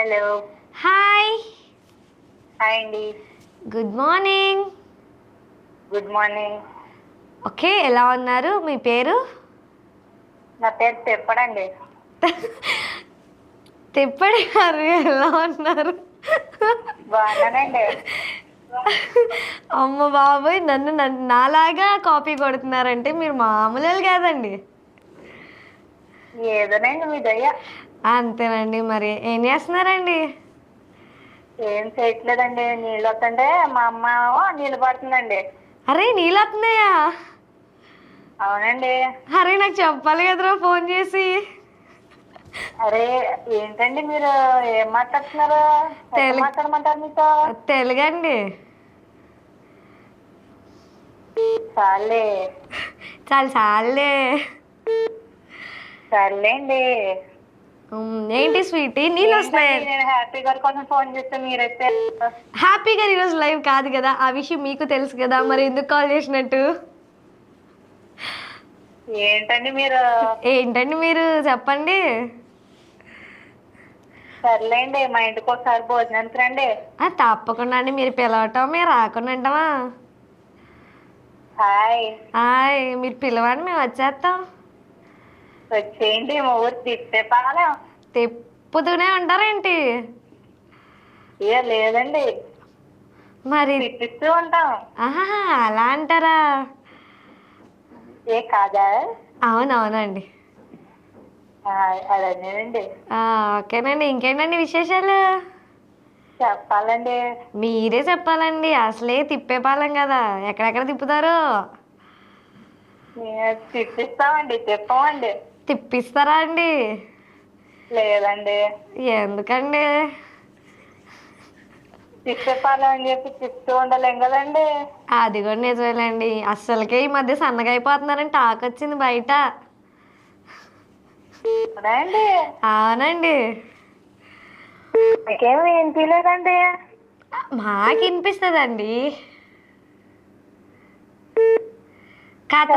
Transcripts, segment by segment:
Hello. Hi. Hi అండి. Good morning. Good morning. Okay, ఎలా ఉన్నారు? మీ పేరు? నా పేరు చెప్పడండి. తిప్పడి గారు, ఎలా ఉన్నారు? బాగున్నానండి. అమ్మ బాబోయ్, నన్ను నాలాగా కాపీ కొడుతున్నారంటే మీరు మామూలు కాదండి. ఏదోనండి మీ దయ్య. అంతేనండి. మరి ఏం చేస్తున్నారండి? ఏం చేయట్లేదండి. నీళ్ళు వస్తుంటే మా అమ్మ నీళ్ళు పడుతుందండి. అరే, నీళ్ళు వస్తున్నాయా? అవునండి. అరే, నాకు చెప్పాలి కదరా ఫోన్ చేసి. అరే ఏంటండి మీరు ఏం మాట్లాడుతున్నారు? ఎట్లా మాట్లాడమంటారు మీతో? తెలుగండి. చాలే. చాలా చాలే. సర్లేండి. ఏంటి స్వీటీ, నీళ్ళు వస్తున్నాయి? నేను హ్యాపీ గారి కోసం ఫోన్ చేస్తే మీరైతే హ్యాపీ గారు ఈరోజు లైవ్ కాదు కదా, ఆ విషయం మీకు తెలుసు కదా, మరి ఎందుకు కాల్ చేసినట్టు? ఏంటండి మీరు చెప్పండి. సర్లేండి, మా ఇంటికి ఒకసారి భోజనానికి రండి. తప్పకుండా అండి. మీరు పిలవటం మేము రాకుండా ఉంటామా? హాయ్. హాయ్, మీరు పిలవండి, మేము వచ్చేస్తాం. వచ్చేయండి. మా ఊరు తిప్పేపాలెం. తిప్పుతూనే ఉంటారేంటి? ఏ లేదండి, మరి తిప్పిస్తూ ఉంటాం. ఆహా, అలా అంటారా? ఏ కాదా? అవునవునండి. అదేనండి. ఓకేనండి. ఇంకేంటండి విశేషాలు? చెప్పాలండి. మీరే చెప్పాలండి. అసలే తిప్పేపాలెం కదా, ఎక్కడెక్కడ తిప్పుతారు? తిప్పిస్తామండి, తిప్పమండి. తిప్పిస్తారా అండి? లేదండి. ఎందుకండి? తిప్పేపాలెం అని చెప్పి తిప్పుతూ ఉండలేం కదండి. అది కూడా నిజమేలేండి. అస్సలకే ఈ మధ్య సన్నగా అయిపోతున్నారని టాక్ వచ్చింది బయట. అవునండి. అవునండి. మీకేం వినిపించలేదండి. మాకు వినిపిస్తుందండి. కాస్త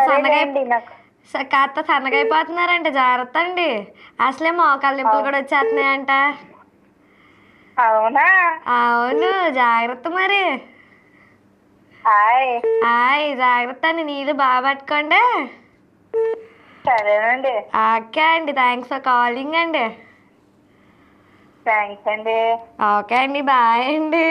సన్నగా అయిపోతున్నారంటే జాగ్రత్త అండి. అసలే మోకాళ్ళ నొప్పులు కూడా వచ్చేస్తున్నాయంట. అవునా? అవును, జాగ్రత్త మరి. హాయ్. హాయ్, జాగ్రత్త అండి. నీళ్ళు బాగా పట్టుకోండి. సరేనండి. ఓకే అండి, థ్యాంక్స్ ఫర్ కాలింగ్ అండి. థ్యాంక్స్ అండి. ఓకే అండి, బాయ్ అండి.